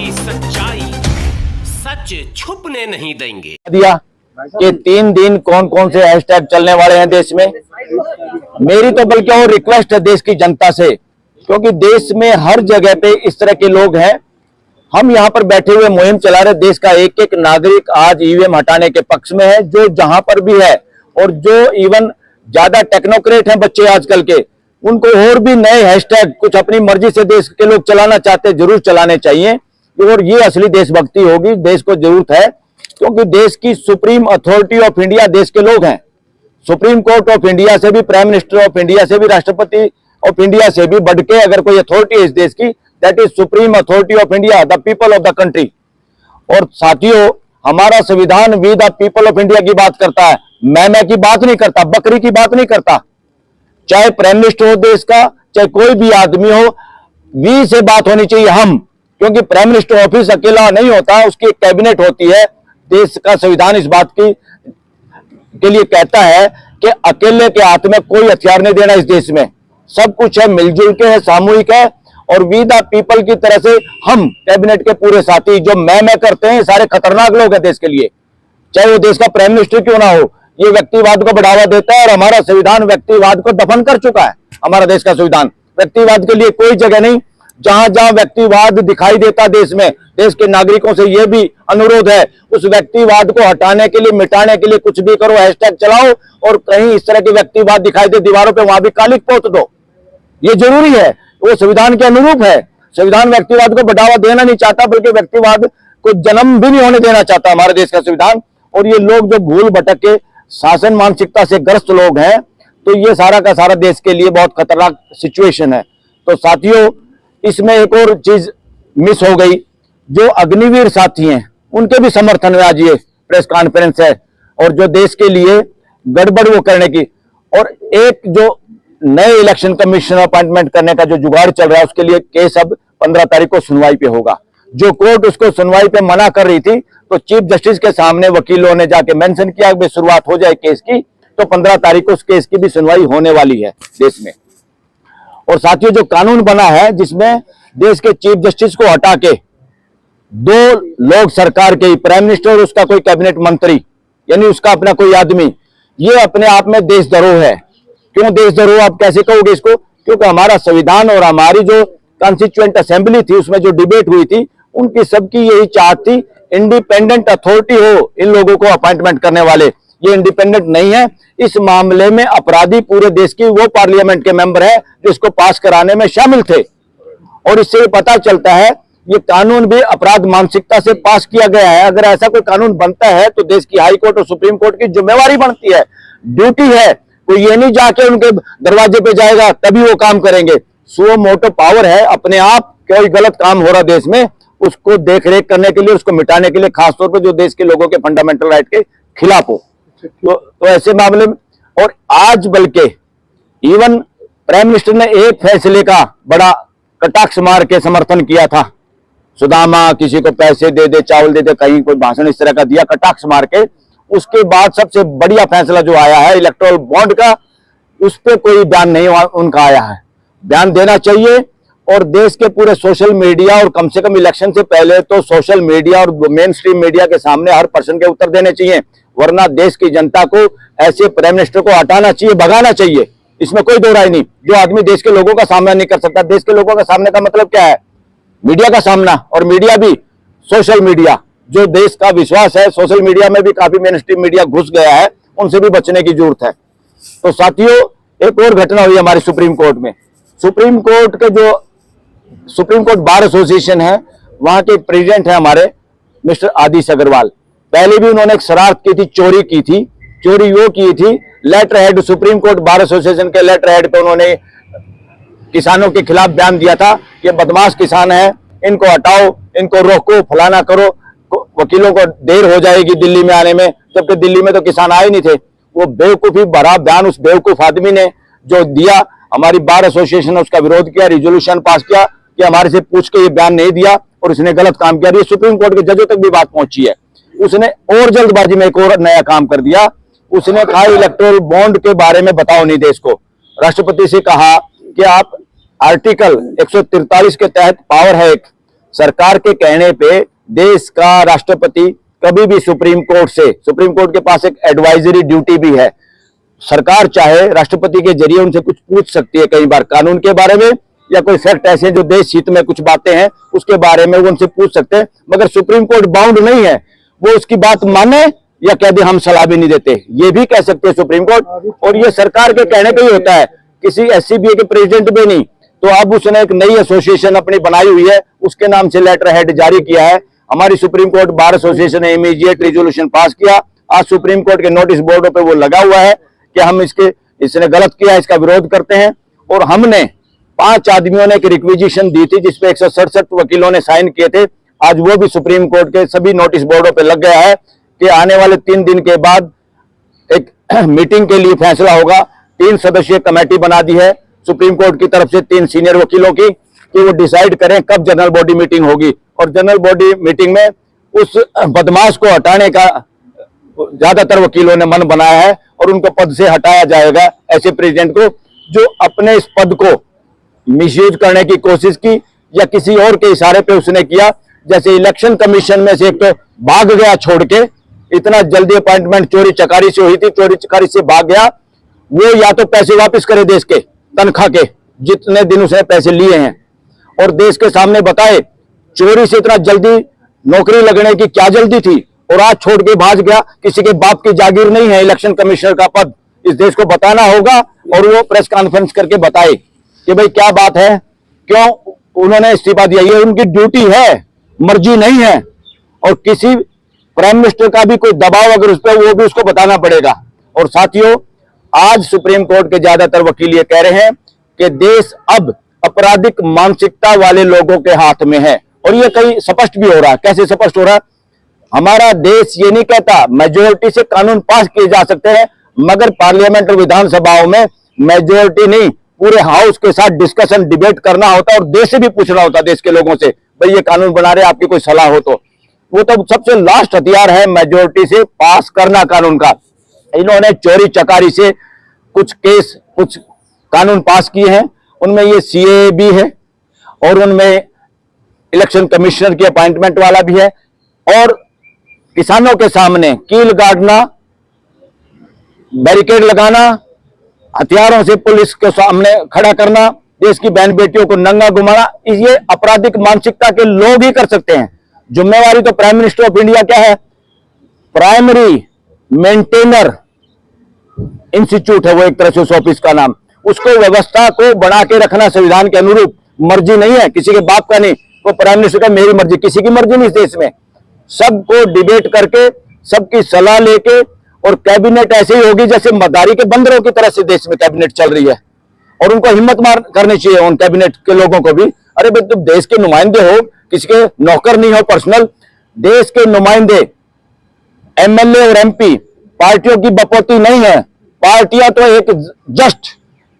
की सच्चाई सच छुपने नहीं देंगे। दिया कि 3 दिन कौन कौन से हैशटैग चलने वाले हैं देश में। मेरी तो बल्कि और रिक्वेस्ट है देश की जनता से, क्योंकि देश में हर जगह पे इस तरह के लोग हैं। हम यहाँ पर बैठे हुए मुहिम चला रहे, देश का एक एक नागरिक आज ईवीएम हटाने के पक्ष में है, जो जहां पर भी है। और जो इवन ज्यादा टेक्नोक्रेट हैं बच्चे आजकल के, उनको और भी नए हैशटैग कुछ अपनी मर्जी से देश के लोग चलाना चाहते हैं, जरूर चलाने चाहिए। और ये असली देशभक्ति होगी, देश को जरूरत है, क्योंकि देश की सुप्रीम अथॉरिटी ऑफ इंडिया देश के लोग हैं। सुप्रीम कोर्ट ऑफ इंडिया से भी, प्राइम मिनिस्टर ऑफ इंडिया से भी, राष्ट्रपति ऑफ इंडिया से भी बढ़ के अगर कोई अथॉरिटी है इस देश की, that is supreme authority of India, the people of the country. और साथियों, हमारा संविधान we the people of India की बात करता है, मैं की बात नहीं करता, बकरी की बात नहीं करता। चाहे प्राइम मिनिस्टर हो देश का, चाहे कोई भी आदमी हो, वी से बात होनी चाहिए हम, क्योंकि प्राइम मिनिस्टर ऑफिस अकेला नहीं होता, उसकी एक कैबिनेट होती है। देश का संविधान इस बात की के लिए कहता है कि अकेले के हाथ में कोई हथियार नहीं देना इस देश में, सब कुछ है, मिलजुल के है, सामूहिक है। और वी द पीपल की तरह से हम कैबिनेट के पूरे साथी जो मैं करते हैं, सारे खतरनाक लोग हैं देश के लिए, चाहे वो देश का प्राइम मिनिस्टर क्यों ना हो। ये व्यक्तिवाद को बढ़ावा देता है और हमारा संविधान व्यक्तिवाद को दफन कर चुका है। हमारा देश का संविधान व्यक्तिवाद के लिए कोई जगह नहीं। जहां जहां व्यक्तिवाद दिखाई देता देश में, देश के नागरिकों से यह भी अनुरोध है, उस व्यक्तिवाद को हटाने के लिए, मिटाने के लिए कुछ भी करो, हैशटैग चलाओ, और कहीं इस तरह के व्यक्तिवाद दिखाई दे दीवारों पे, वहां भी कालिक पोत दो। ये जरूरी है, वो संविधान के अनुरूप है। संविधान व्यक्तिवाद को बढ़ावा देना नहीं चाहता, बल्कि व्यक्तिवाद को जन्म भी नहीं होने देना चाहता हमारे देश का संविधान। और ये लोग जो भूल भटक के शासन मानसिकता से ग्रस्त लोग हैं, तो ये सारा का सारा देश के लिए बहुत खतरनाक सिचुएशन है। तो साथियों, इसमें एक और चीज मिस हो गई, जो अग्निवीर साथी हैं उनके भी समर्थन में आज ये प्रेस कॉन्फ्रेंस है, और जो देश के लिए गड़बड़ वो करने की, और एक जो नए इलेक्शन कमीशन अपॉइंटमेंट करने का जो जुगाड़ चल रहा है, उसके लिए केस अब 15 तारीख को सुनवाई पे होगा। जो कोर्ट उसको सुनवाई पे मना कर रही थी, तो चीफ जस्टिस के सामने वकीलों ने जाके मेंशन किया कि शुरुआत हो जाए केस की, तो 15 तारीख को उस केस की भी सुनवाई होने वाली है देश में। और साथियों, जो कानून बना है जिसमें देश के चीफ जस्टिस को हटा के 2 लोग सरकार के, प्राइम मिनिस्टर और उसका कोई कैबिनेट मंत्री, यानी उसका अपना कोई आदमी, ये अपने आप में देशद्रोह है। क्यों देशद्रोह आप कैसे कहोगे इसको? क्योंकि हमारा संविधान और हमारी जो कॉन्स्टिट्यूएंट असेंबली थी, उसमें जो डिबेट हुई थी, उनकी सबकी यही चाहत थी, इंडिपेंडेंट अथॉरिटी हो इन लोगों को अपॉइंटमेंट करने वाले। ये इंडिपेंडेंट नहीं है। इस मामले में अपराधी पूरे देश की वो पार्लियामेंट के मेंबर है जो इसको पास कराने में शामिल थे। और इससे पता चलता है ये कानून भी अपराध मानसिकता से पास किया गया है। अगर ऐसा कोई कानून बनता है तो देश की हाई कोर्ट और सुप्रीम कोर्ट की जिम्मेवारी बनती है, ड्यूटी है। कोई ये नहीं जाके उनके दरवाजे पे जाएगा तभी वो काम करेंगे। सो मोटो पावर है, अपने आप कोई गलत काम हो रहा देश में, उसको देख रेख करने के लिए, उसको मिटाने के लिए, खासतौर पर जो देश के लोगों के फंडामेंटल राइट के खिलाफ हो। तो ऐसे मामले में, और आज बल्कि इवन प्राइम मिनिस्टर ने एक फैसले का बड़ा कटाक्ष मार के समर्थन किया था। सुदामा किसी को पैसे दे दे, चावल दे दे, कहीं कोई भाषण इस तरह का दिया कटाक्ष मार के। उसके बाद सबसे बढ़िया फैसला जो आया है इलेक्टोरल बॉन्ड का, उस पर कोई बयान नहीं उनका आया है। बयान देना चाहिए, और देश के पूरे सोशल मीडिया, और कम से कम इलेक्शन से पहले तो सोशल मीडिया और मेन स्ट्रीम मीडिया के सामने हर पर्सन के उत्तर देने चाहिए, वरना देश की जनता को ऐसे प्राइम मिनिस्टर को हटाना चाहिए, भगाना चाहिए। इसमें कोई दो राय नहीं। जो आदमी देश के लोगों का सामना नहीं कर सकता, देश के लोगों का सामने का मतलब क्या है? मीडिया का सामना, और मीडिया भी सोशल मीडिया, जो देश का विश्वास है, सोशल मीडिया में भी काफी मेन स्ट्रीम मीडिया घुस गया है, उनसे भी बचने की जरूरत है। तो साथियों, एक और घटना हुई हमारी सुप्रीम कोर्ट में। सुप्रीम कोर्ट के जो सुप्रीम कोर्ट बार एसोसिएशन है, वहां के प्रेसिडेंट है हमारे मिस्टर आदिश अग्रवाल। पहले भी उन्होंने एक शरारत की थी, चोरी की थी। चोरी वो की थी, letter head, supreme court bar association के लेटर हेड पे उन्होंने किसानों के खिलाफ बयान दिया था कि बदमाश किसान है, इनको हटाओ, इनको रोको, फलाना करो, वकीलों को देर हो जाएगी दिल्ली में आने में, जबकि दिल्ली में तो किसान आए नहीं थे। वो बेवकूफी भरा बयान उस बेवकूफ आदमी ने जो दिया, हमारी बार एसोसिएशन ने उसका विरोध किया, रिजोल्यूशन पास किया कि हमारे से पूछ के ये बयान नहीं दिया और इसने गलत काम किया। ये सुप्रीम कोर्ट के जजों तक भी बात पहुंची है। उसने और जल्दबाजी में एक और नया काम कर दिया। उसने कहा इलेक्टोरल बॉन्ड के बारे में बताओ नहीं देश को। राष्ट्रपति से कहा कि आप आर्टिकल 143 के तहत पावर है एक, सरकार के कहने पे देश का राष्ट्रपति कभी भी सुप्रीम कोर्ट के पास एक एडवाइजरी ड्यूटी भी है। सरकार चाहे राष्ट्रपति के जरिए उनसे कुछ पूछ सकती है, कई बार कानून के बारे में या कोई फैक्ट ऐसे जो देश हित में कुछ बातें हैं उसके बारे में वो उनसे पूछ सकते हैं, मगर सुप्रीम कोर्ट बाउंड नहीं है, वो उसकी बात माने या कह दे हम सलाह भी नहीं देते, ये भी कह सकते हैं सुप्रीम कोर्ट। और ये सरकार के कहने पे ही होता है, किसी एससीबीए के प्रेसिडेंट भी नहीं। तो अब उसने एक नई एसोसिएशन अपनी बनाई हुई है, उसके नाम से लेटर हेड जारी किया है। हमारी सुप्रीम कोर्ट बार एसोसिएशन ने इमीडिएट रेजोल्यूशन पास किया। आज सुप्रीम कोर्ट के नोटिस बोर्डों पे वो लगा हुआ है कि हम इसने गलत किया, इसका विरोध करते हैं। और हमने 5 आदमियों ने एक रिक्विजिशन दी थी जिसपे 167 वकीलों ने साइन किए थे। आज वो भी सुप्रीम कोर्ट के सभी नोटिस बोर्डों पे लग गया है कि आने वाले 3 दिन के बाद एक मीटिंग के लिए फैसला होगा। 3 सदस्यीय कमेटी बना दी है सुप्रीम कोर्ट की तरफ से 3 सीनियर वकीलों की, कि वो डिसाइड करें कब जनरल बॉडी मीटिंग होगी। और जनरल बॉडी मीटिंग में उस बदमाश को हटाने का ज्यादातर वकीलों ने मन बनाया है और उनको पद से हटाया जाएगा, ऐसे प्रेसिडेंट को जो अपने इस पद को मिसयूज करने की कोशिश की या किसी और के इशारे पे उसने किया। जैसे इलेक्शन कमीशन में से एक तो भाग गया छोड़ के, इतना जल्दी अपॉइंटमेंट चोरी चकारी से हुई थी, चोरी चकारी से भाग गया। वो या तो पैसे वापस करे देश के तनख्वाह के जितने दिन उसने पैसे लिए हैं, और देश के सामने बताए चोरी से इतना जल्दी नौकरी लगने की क्या जल्दी थी, और आज छोड़ के भाग गया। किसी के बाप की जागीर नहीं है इलेक्शन कमिश्नर का पद, इस देश को बताना होगा और वो प्रेस कॉन्फ्रेंस करके बताए कि भाई क्या बात है, क्यों उन्होंने इस्तीफा दिया। ये उनकी ड्यूटी है, मर्जी नहीं है। और किसी प्राइम मिनिस्टर का भी कोई दबाव अगर उस पर, वो भी उसको बताना पड़ेगा। और साथियों, आज सुप्रीम कोर्ट के ज्यादातर वकील ये कह रहे हैं कि देश अब आपराधिक मानसिकता वाले लोगों के हाथ में है। और ये कहीं स्पष्ट भी हो रहा है। कैसे स्पष्ट हो रहा है? हमारा देश ये नहीं कहता मेजोरिटी से कानून पास किए जा सकते हैं, मगर पार्लियामेंट और विधानसभाओं में मेजोरिटी नहीं, पूरे हाउस के साथ डिस्कशन डिबेट करना होता है और देश से भी पूछना होता है, देश के लोगों से, भाई ये कानून बना रहे, आपकी कोई सलाह हो तो। वो तो सबसे लास्ट हथियार है मेजोरिटी से पास करना कानून का। इन्होंने चोरी चकारी से कुछ कानून पास किए हैं, उनमें ये सीए भी है और उनमें इलेक्शन कमिश्नर की अपॉइंटमेंट वाला भी है। और किसानों के सामने कील गाड़ना, बैरिकेड लगाना, हथियारों से पुलिस के सामने खड़ा करना, देश की बहन बेटियों को नंगा घुमाना, ये आपराधिक मानसिकता के लोग ही कर सकते हैं। जिम्मेवारी तो प्राइम मिनिस्टर ऑफ इंडिया क्या है? प्राइमरी मेंटेनर इंस्टीट्यूट है वो, एक तरह से उस ऑफिस का नाम। उसको व्यवस्था को बना के रखना संविधान के अनुरूप, मर्जी नहीं है किसी के बाप का नहीं। वो प्राइम मिनिस्टर का मेरी मर्जी, किसी की मर्जी नहीं इस देश में। सबको डिबेट करके, सबकी सलाह लेके, और कैबिनेट ऐसे ही होगी जैसे मदारी के बंदरों की तरह से देश में कैबिनेट चल रही है। और उनको हिम्मत मार करनी चाहिए उन कैबिनेट के लोगों को भी। अरे भाई तुम देश के नुमाइंदे हो, किसी के नौकर नहीं हो पर्सनल। देश के नुमाइंदे एमएलए और एमपी पार्टियों की बपौती नहीं है। पार्टियां तो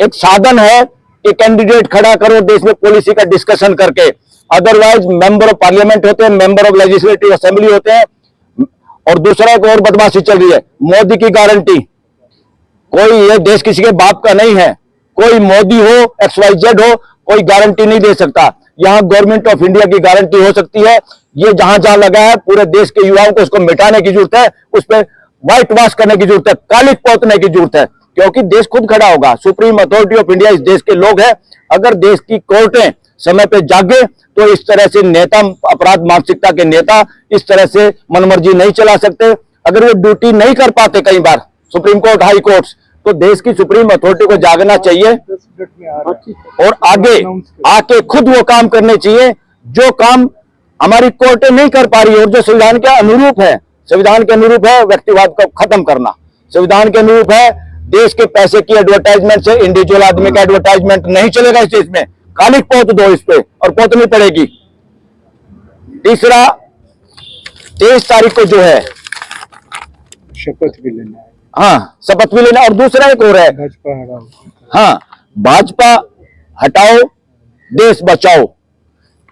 एक साधन है कि कैंडिडेट खड़ा करो, देश में पॉलिसी का डिस्कशन करके। अदरवाइज मेंबर ऑफ पार्लियामेंट होते हैं, मेंबर ऑफ लेजिस्लेटिव असेंबली होते हैं। और दूसरा एक और बदमाशी चल रही है, मोदी की गारंटी। कोई ये देश किसी के बाप का नहीं है, कोई मोदी हो, XYZ हो, कोई गारंटी नहीं दे सकता। यहां गवर्नमेंट ऑफ इंडिया की गारंटी हो सकती है। ये जहां जहां लगा है पूरे देश के युवाओं को उसको मिटाने की जरूरत है, उस पर व्हाइट वॉश करने की जरूरत है, कालिक पोतने की जरूरत है, क्योंकि देश खुद खड़ा होगा। सुप्रीम अथॉरिटी ऑफ इंडिया इस देश के लोग हैं। अगर देश की कोर्टें समय पे जागे तो इस तरह से नेता, अपराध मानसिकता के नेता इस तरह से मनमर्जी नहीं चला सकते। अगर वो ड्यूटी नहीं कर पाते कई बार सुप्रीम कोर्ट, हाई कोर्ट, तो देश की सुप्रीम अथॉरिटी को जागना चाहिए और आगे आके खुद वो काम करने चाहिए जो काम हमारी कोर्टें नहीं कर पा रही है और जो संविधान के अनुरूप है। संविधान के अनुरूप है व्यक्तिवाद को खत्म करना, संविधान के अनुरूप है देश के पैसे की एडवर्टाइजमेंट से इंडिविजुअल आदमी का एडवर्टाइजमेंट नहीं चलेगा इस देश में। कालिक पोत दो इस पे, और पोतनी पड़ेगी। तीसरा, 23 तारीख को जो है शपथ भी लेना है। हाँ, शपथ भी लेना। और दूसरा एक और है, भाजपा हटाओ। हाँ, भाजपा हटाओ, देश बचाओ,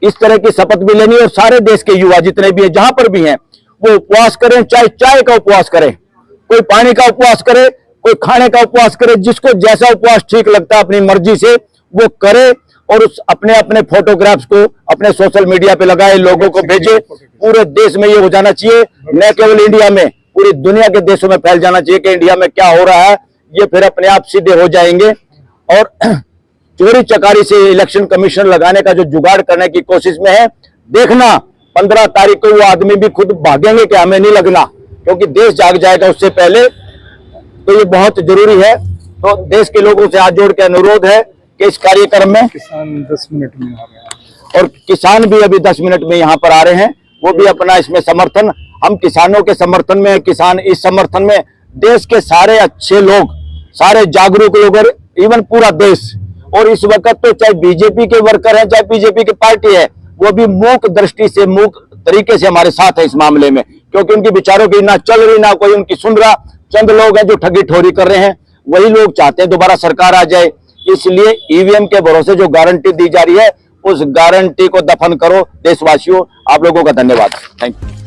इस तरह की शपथ भी लेनी। और सारे देश के युवा जितने भी हैं, जहां पर भी हैं, वो उपवास करें, चाहे चाय का उपवास करें, कोई पानी का उपवास करे, कोई खाने का उपवास करे, जिसको जैसा उपवास ठीक लगता है अपनी मर्जी से वो करे। और उस अपने अपने फोटोग्राफ्स को अपने सोशल मीडिया पे लगाए, लोगों को भेजे। पूरे देश में ये हो जाना चाहिए, न केवल इंडिया में, पूरी दुनिया के देशों में फैल जाना चाहिए कि इंडिया में क्या हो रहा है। ये फिर अपने आप सीधे हो जाएंगे। और चोरी चकारी से इलेक्शन कमीशन लगाने का जो जुगाड़ करने की कोशिश में है, देखना 15 तारीख को वो आदमी भी खुद भागेंगे कि हमें नहीं लगना, क्योंकि देश जाग जाएगा उससे पहले। तो ये बहुत जरूरी है। तो देश के लोगों से हाथ जोड़ के अनुरोध है कि इस कार्यक्रम में किसान 10 मिनट में आ रहे हैं और किसान भी अभी 10 मिनट में यहाँ पर आ रहे हैं, वो भी अपना इसमें समर्थन, हम किसानों के समर्थन में, किसान इस समर्थन में, देश के सारे अच्छे लोग, सारे जागरूक लोग और इवन पूरा देश। और इस वक्त तो चाहे बीजेपी के वर्कर हैं, चाहे बीजेपी की पार्टी है, वो भी मूक दृष्टि से, मूक तरीके से हमारे साथ है इस मामले में, क्योंकि उनकी विचारों की ना चल रही, ना कोई उनकी सुन रहा। चंद लोग हैं जो ठगी ठोरी कर रहे हैं, वही लोग चाहते हैं दोबारा सरकार आ जाए। इसलिए ईवीएम के भरोसे जो गारंटी दी जा रही है, उस गारंटी को दफन करो देशवासियों। आप लोगों का धन्यवाद। Thank you.